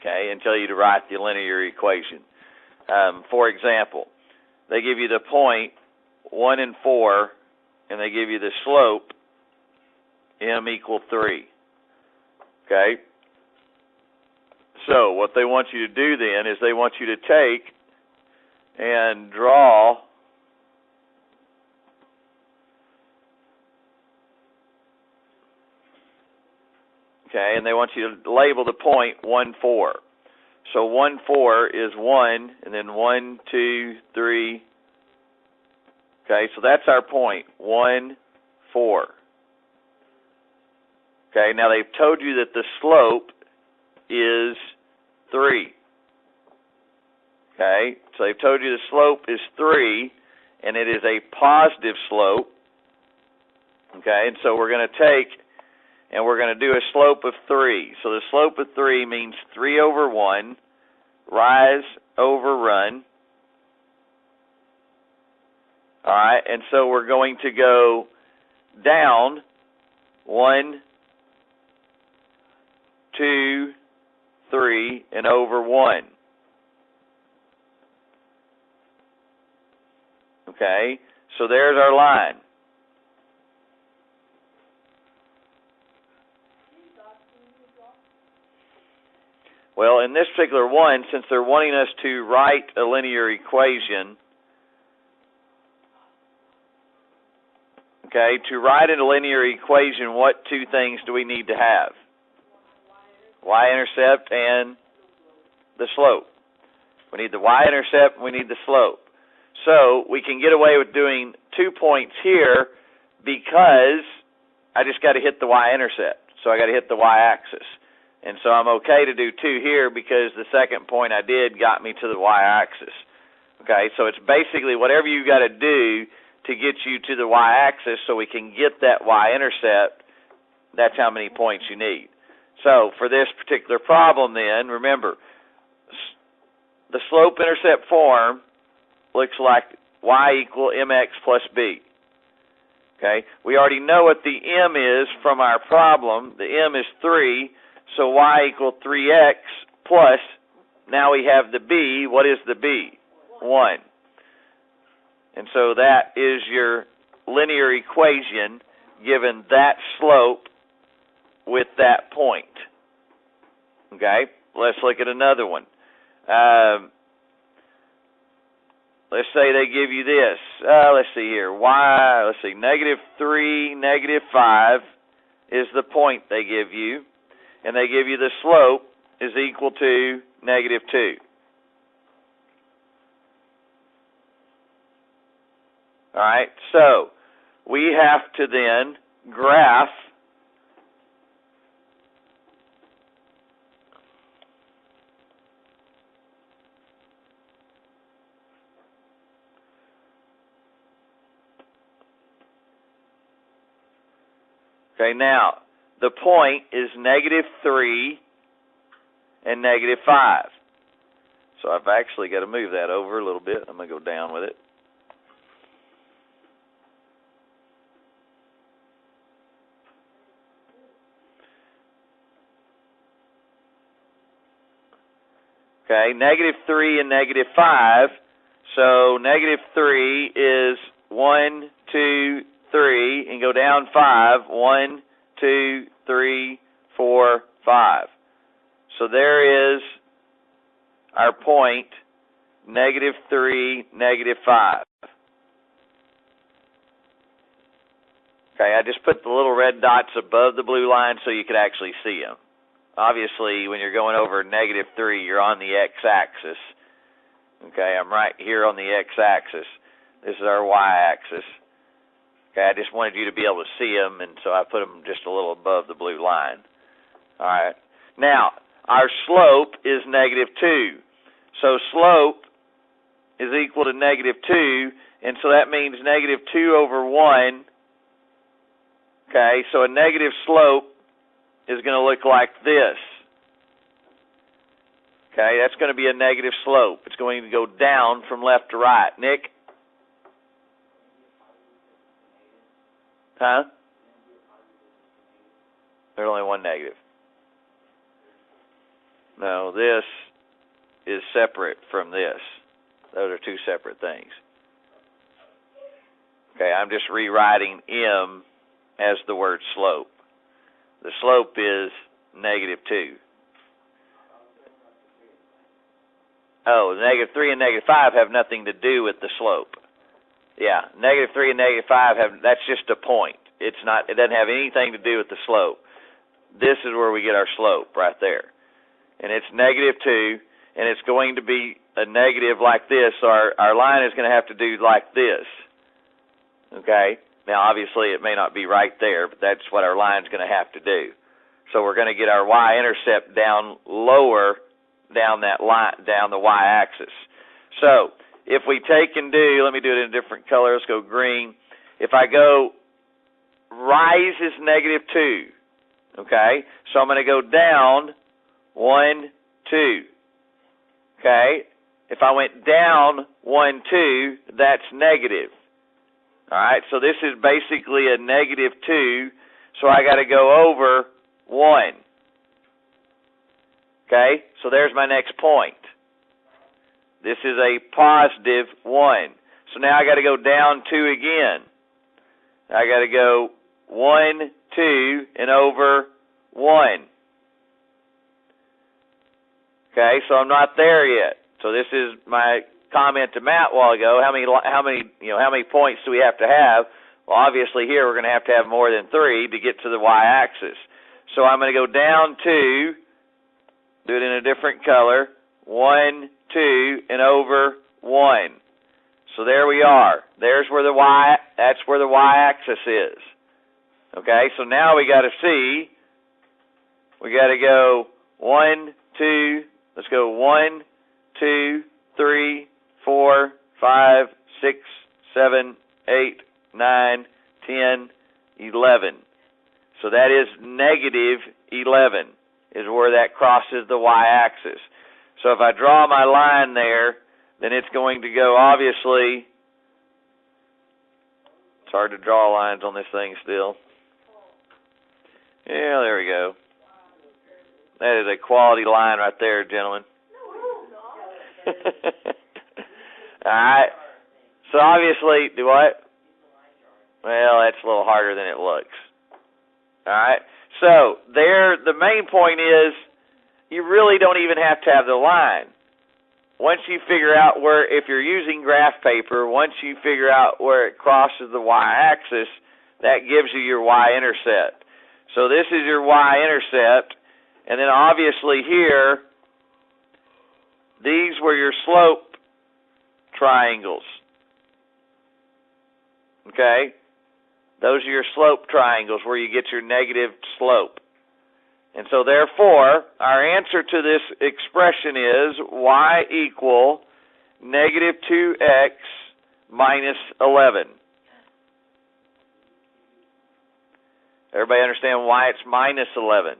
okay, and tell you to write the linear equation. For example, they give you the point 1 and 4, and they give you the slope m equal 3. Okay? So what they want you to do then is they want you to take and draw okay, and they want you to label the point 1, 4. So 1, 4 is 1, and then 1, 2, 3. Okay, so that's our point, 1, 4. Okay, now they've told you that the slope is 3. Okay, so they've told you the slope is 3, and it is a positive slope. Okay, and so we're going to take, and we're going to do a slope of 3. So the slope of 3 means 3 over 1, rise over run. All right, and so we're going to go down 1, 2, 3, and over 1. Okay, so there's our line. Well, in this particular one, since they're wanting us to write a linear equation, okay, to write a linear equation, what two things do we need to have? Y-intercept and the slope. We need the y-intercept and we need the slope. So we can get away with doing 2 points here because I just got to hit the y-intercept. So I got to hit the y-axis. And so I'm okay to do 2 here because the second point I did got me to the y-axis. Okay, so it's basically whatever you got to do to get you to the y-axis so we can get that y-intercept, that's how many points you need. So for this particular problem then, remember, the slope-intercept form looks like y equal mx plus b. Okay, we already know what the m is from our problem. The m is 3, so y equal 3x plus, now we have the b. What is the b? 1. And so that is your linear equation given that slope with that point. Okay, let's look at another one. Let's say they give you this. Let's see here. -3, -5 is the point they give you. And they give you the slope is equal to -2. All right, so we have to then graph okay, now the point is -3 and -5. So I've actually got to move that over a little bit. I'm going to go down with it. Okay, -3 and -5. So -3 is 1, 2, 3, and go down 5. 1, 2, 3, 4, 5. So there is our point, -3, -5. Okay, I just put the little red dots above the blue line so you could actually see them. Obviously, when you're going over -3, you're on the x-axis. Okay, I'm right here on the x-axis. This is our y-axis. Okay, I just wanted you to be able to see them, and so I put them just a little above the blue line. All right. Now, our slope is -2. So slope is equal to -2, and so that means -2 over 1. Okay, so a negative slope is going to look like this. Okay, that's going to be a negative slope. It's going to go down from left to right. Nick? Huh? There's only one negative. No, this is separate from this. Those are two separate things. Okay, I'm just rewriting M as the word slope. The slope is -2. Oh, -3 and -5 have nothing to do with the slope. Yeah, -3 and -5 that's just a point. It doesn't have anything to do with the slope. This is where we get our slope right there. And it's -2, and it's going to be a negative like this, so our line is going to have to do like this. Okay? Now, obviously, it may not be right there, but that's what our line's going to have to do. So we're going to get our y-intercept down lower, down that line, down the y-axis. So if we take and do, let me do it in a different color. Let's go green. If I go, rise is -2. Okay? So I'm going to go down 1, 2. Okay? If I went down 1, 2, that's negative. All right? So this is basically a -2, so I got to go over 1. Okay? So there's my next point. This is a +1. So now I got to go down 2 again. I got to go 1, 2, and over 1. Okay, so I'm not there yet. So this is my comment to Matt a while ago. How many points do we have to have? Well, obviously here we're going to have more than 3 to get to the y-axis. So I'm going to go down 2, do it in a different color, 1, 2, and over 1. So there we are. There's where that's where the y-axis is. Okay, so now we got to see, we got to go 1, 2, let's go 1, 2, 3, 4, 5, 6, 7, 8, 9, 10, 11. So that is -11 is where that crosses the y-axis. So if I draw my line there, then it's going to go, obviously, it's hard to draw lines on this thing still. Yeah, there we go. That is a quality line right there, gentlemen. All right. So obviously, do what? Well, that's a little harder than it looks. All right. So there, the main point is, you really don't even have to have the line. Once you figure out where, if you're using graph paper, once you figure out where it crosses the y-axis, that gives you your y-intercept. So this is your y-intercept, and then obviously here, these were your slope triangles. Okay? Those are your slope triangles where you get your negative slope. And so therefore, our answer to this expression is y equal -2x minus 11. Everybody understand why it's minus 11?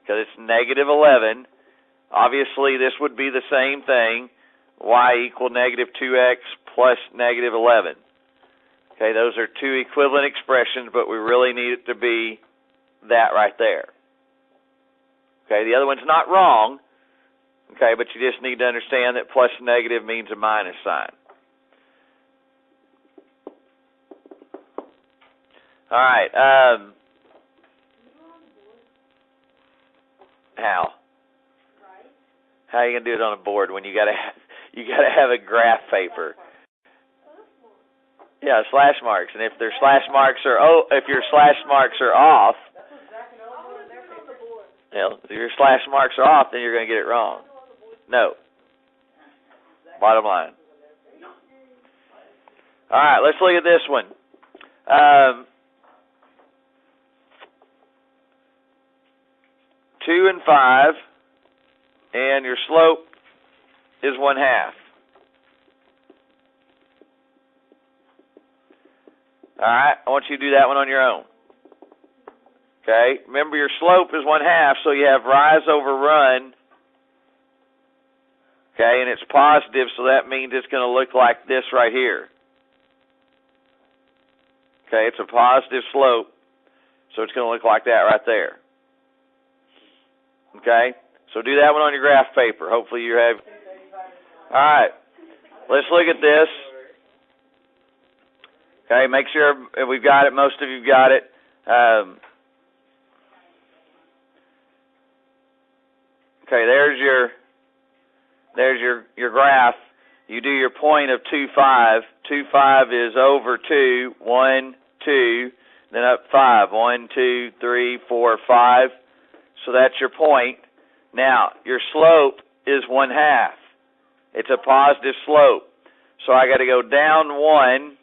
Because it's -11. Obviously, this would be the same thing. Y equal -2x plus -11. Okay, those are two equivalent expressions, but we really need it to be that right there. Okay, the other one's not wrong. Okay, but you just need to understand that plus negative means a minus sign. All right. How? How are you gonna do it on a board when you gotta have a graph paper? Yeah, slash marks, and if their slash marks are if your slash marks are off, if your slash marks are off, then you're gonna get it wrong. No. Bottom line. All right, let's look at this one. 2 and 5, and your slope is 1/2. All right, I want you to do that one on your own. Okay, remember your slope is 1/2, so you have rise over run. Okay, and it's positive, so that means it's going to look like this right here. Okay, it's a positive slope, so it's going to look like that right there. Okay, So do that one on your graph paper. Hopefully you have. All right. Let's look at this. Okay, make sure we've got it. Most of you've got it. Okay, there's your graph. You do your point of 2, 5. 2, 5 is over 2, 1, 2, then up 5. 1, 2, 3, 4, 5. So that's your point. Now, your slope is 1/2. It's a positive slope. So I got to go down 1.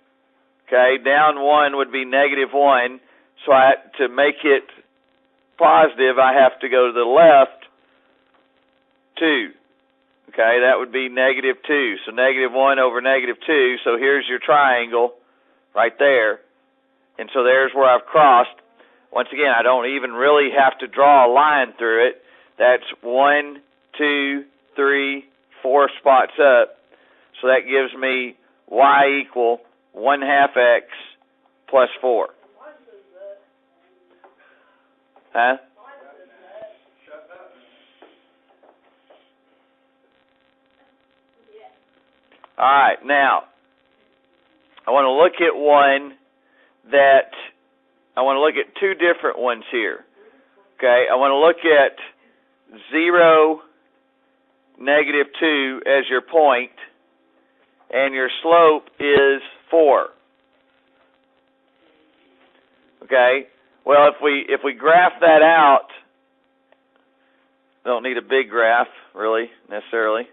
Okay, down 1 would be -1. So to make it positive, I have to go to the left 2. Okay, that would be -2. So -1 over -2. So here's your triangle right there. And so there's where I've crossed. Once again, I don't even really have to draw a line through it. That's 1, 2, 3, 4 spots up. So that gives me y equal 1/2 x plus 4. Huh? All right, now, I want to look at two different ones here. Okay, I want to look at 0, -2 as your point, and your slope is 4. Okay, well, if we graph that out, don't need a big graph, really, necessarily.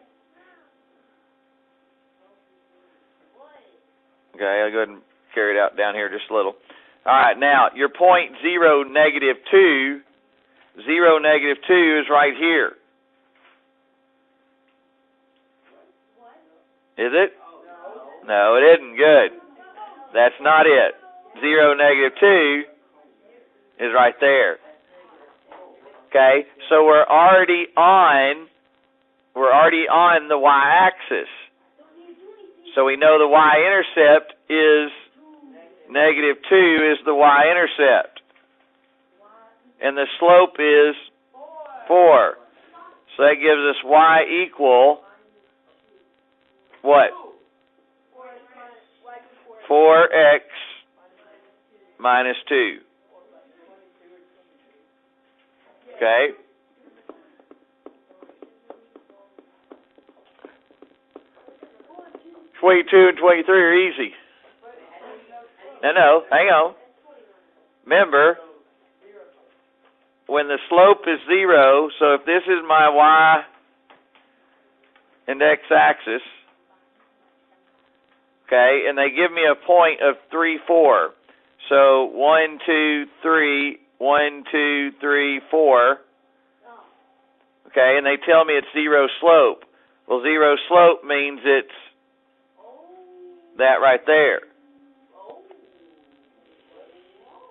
Okay, I'll go ahead and carry it out down here just a little. All right, now, your point 0, -2, 0, -2 is right here. Is it? No, it isn't. Good. That's not it. 0, -2 is right there. Okay, so we're already on the y-axis. So we know the y-intercept is -2 is the y-intercept. And the slope is 4. So that gives us y equal what? 4x minus 2. Okay? $22 and 23 are easy. No, hang on. Remember, when the slope is 0, so if this is my y and x-axis, okay, and they give me a point of 3, 4. So 1, 2, 3, 1, 2, 3, 4. Okay, and they tell me it's 0 slope. Well, 0 slope means it's that right there.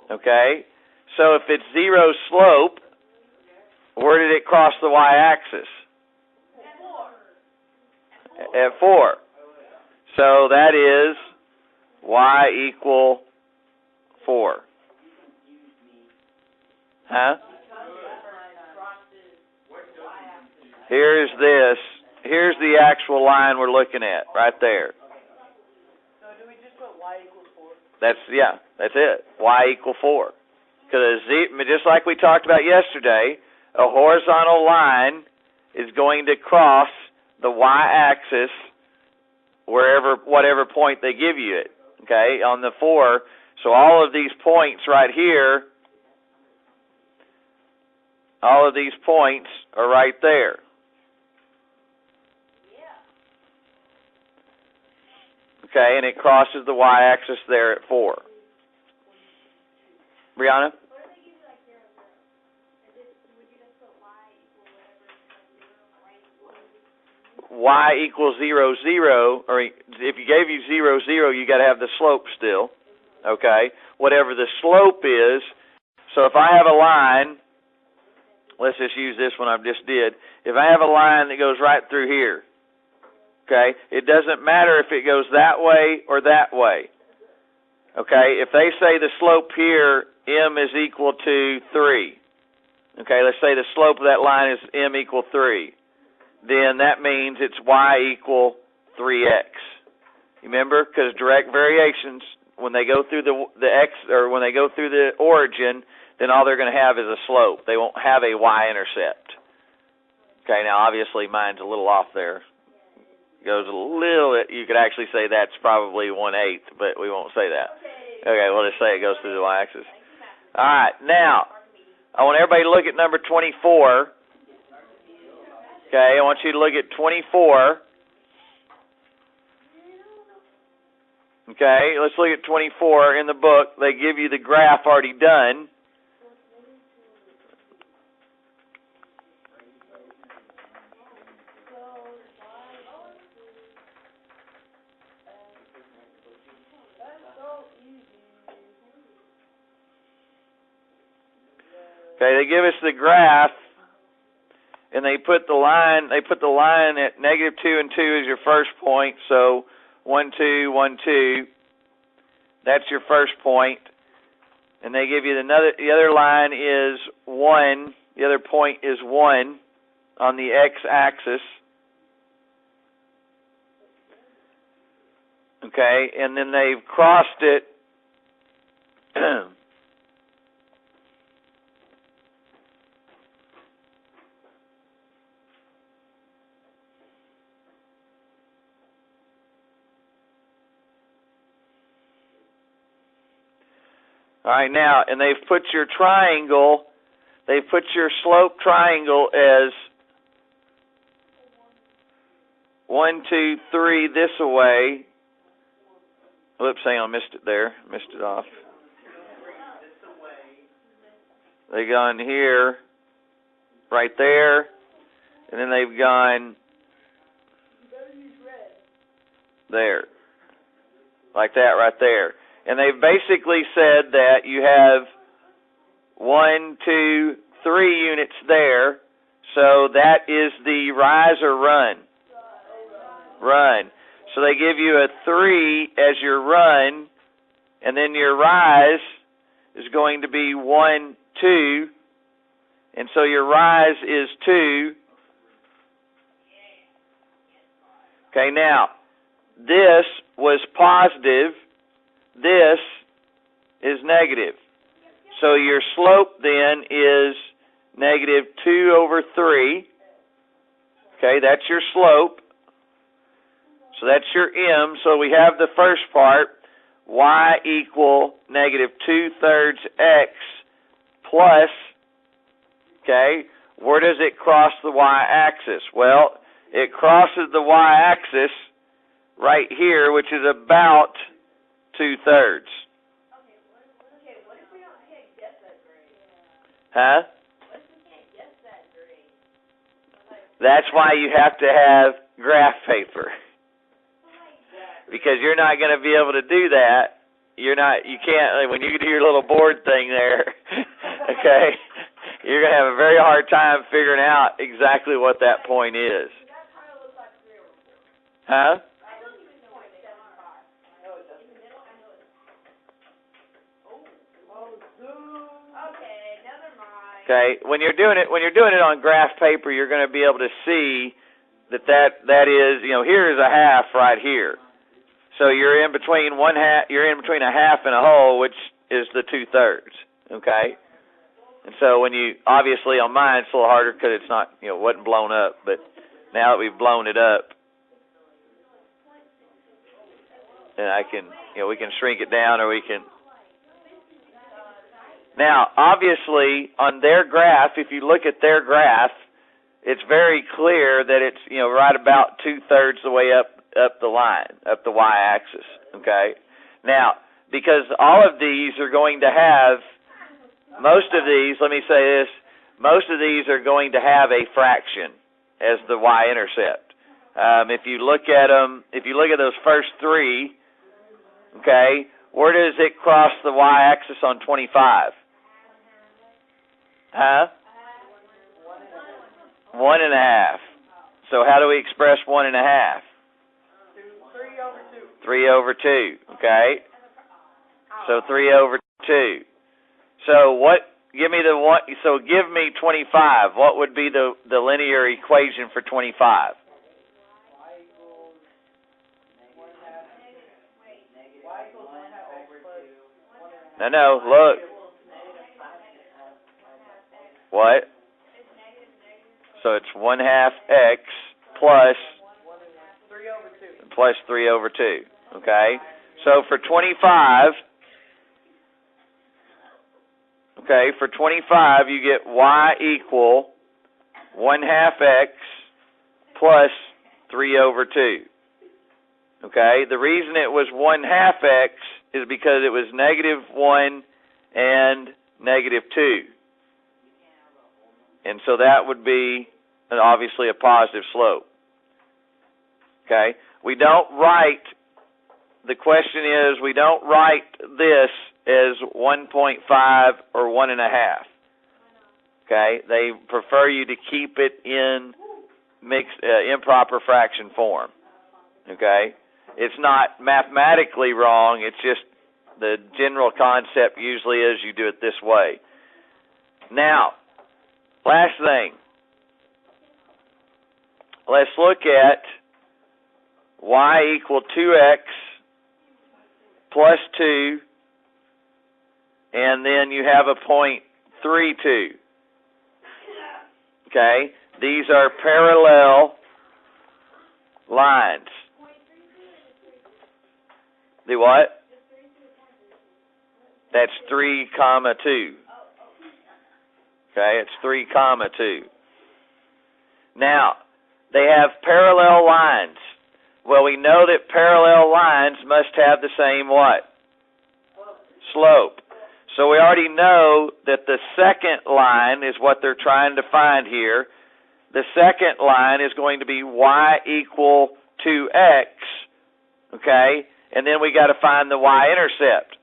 Okay, so if it's 0 slope, where did it cross the y-axis? At 4. So that is y equal 4. Huh? Here's this. Here's the actual line we're looking at right there. So do we just put y equals 4? That's it. Y equal 4. Because just like we talked about yesterday, a horizontal line is going to cross the y-axis whatever point they give you it. Okay, on the 4. So all of these points right here, all of these points are right there. Okay, and it crosses the y-axis there at 4. Brianna? Y equals 0, 0, or if you gave you 0, 0, you got to have the slope still. Okay, whatever the slope is. So if I have a line, let's just use this one I just did. If I have a line that goes right through here, okay, it doesn't matter if it goes that way or that way. Okay, if they say the slope here, m is equal to 3, Okay, let's say the slope of that line is m equal 3. Then that means it's y equal 3x. You remember? Because direct variations, when they go through the x, or when they go through the origin, then all they're going to have is a slope. They won't have a y-intercept. Okay, now obviously mine's a little off there. Goes a little bit, you could actually say that's probably 1/8, but we won't say that. Okay, we'll just say it goes through the y-axis. All right, now, I want everybody to look at number 24. Okay, I want you to look at 24. Okay, let's look at 24 in the book. They give you the graph already done. Okay, they give us the graph, and they put the line at -2 and 2 is your first point, so 1, 2, 1, 2. That's your first point. And they give you the other line is 1. The other point is 1 on the x-axis. Okay, and then they've crossed it. All right, now, and they've put your triangle, they've put your slope triangle as 1, 2, 3 this away. Whoops, hang on, missed it there. Missed it off. They've gone here, right there, and then they've gone there, like that right there. And they've basically said that you have 1, 2, 3 units there, so that is the rise or run. Run. So they give you a 3 as your run, and then your rise is going to be 1, 2, and so your rise is 2. Okay, now, this was positive. This is negative. So your slope then is -2/3. Okay, that's your slope. So that's your m. So we have the first part, y equal -2/3 x plus, okay, where does it cross the y-axis? Well, it crosses the y-axis right here, which is about 2/3. Okay, what if we can't guess that grade? Huh? What if we can't guess that grade? That's why you have to have graph paper. Because you're not going to be able to do that. You can't, when you do your little board thing there, okay, you're going to have a very hard time figuring out exactly what that point is. Huh? Okay, when you're doing it on graph paper, you're going to be able to see that is, here is a half right here. So you're in between a half and a whole, which is the 2/3. Okay, and so when you, obviously on mine it's a little harder because it's not, wasn't blown up, but now that we've blown it up, and I can, we can shrink it down, or we can. Now, obviously, on their graph, if you look at their graph, it's very clear that it's, right about 2/3 the way up the line, up the y-axis, okay? Now, because all of these are going to have, most of these are going to have a fraction as the y-intercept. If you look at those first 3, okay, where does it cross the y-axis on 25? Huh? 1.5. So how do we express 1.5? 3/2. Okay. So 3/2. So what give me the one. So give me 25. What would be the linear equation for 25? No, look. What? So it's 1/2 x plus 3 over 2. Okay? So for 25, you get y equal 1/2 x plus 3 over 2. Okay? The reason it was 1/2 x is because it was -1 and -2. And so that would be obviously a positive slope. Okay? We don't write, the question is, we don't write this as 1.5 or 1.5. Okay? They prefer you to keep it in improper fraction form. Okay? It's not mathematically wrong, it's just the general concept usually is you do it this way. Now, last thing. Let's look at y equal 2x plus 2, and then you have a point 32. Okay? These are parallel lines. The what? That's 3, 2. Okay, it's 3, 2. Now, they have parallel lines. Well, we know that parallel lines must have the same what? Slope. So we already know that the second line is what they're trying to find here. The second line is going to be y equal 2x, okay? And then we got to find the y-intercept.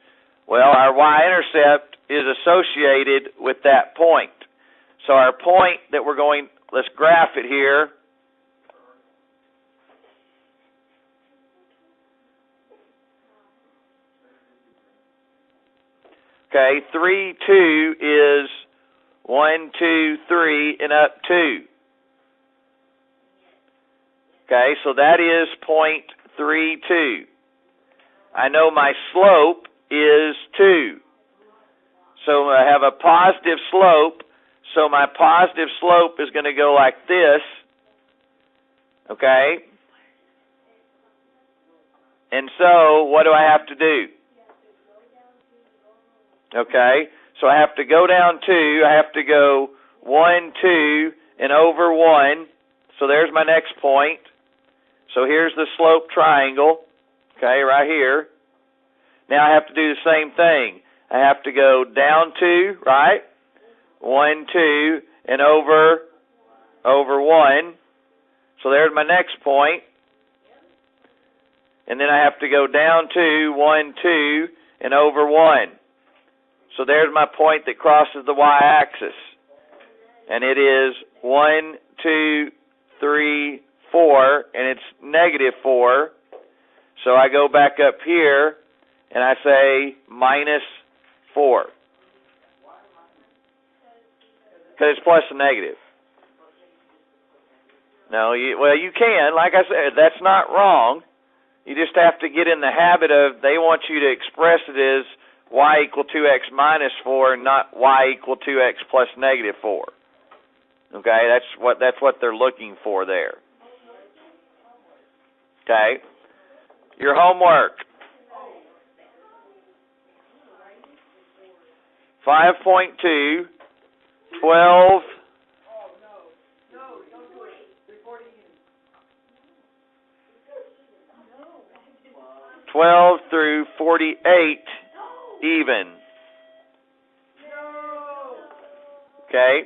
Well, our y-intercept is associated with that point. So our point that we're going, let's graph it here. Okay, 3, 2 is 1, 2, 3, and up 2. Okay, so that is 0.32. I know my slope is 2. So I have a positive slope. So my positive slope is going to go like this. Okay? And so what do I have to do? Okay, so I have to go down 2. I have to go 1, 2, and over 1. So there's my next point. So here's the slope triangle. Okay, right here. Now I have to do the same thing. I have to go down 2, right? 1, 2, and over 1. So there's my next point. And then I have to go down 2, 1, 2, and over 1. So there's my point that crosses the y-axis. And it is 1, 2, 3, 4, and it's -4. So I go back up here, and I say -4. Because it's plus and negative. No, you can. Like I said, that's not wrong. You just have to get in the habit of, they want you to express it as y equal 2x minus 4 and not y equal 2x plus -4. Okay, that's what they're looking for there. Okay. Your homework. 5.2, 12. Through 48 even. Okay.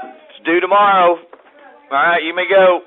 It's due tomorrow. All right, you may go.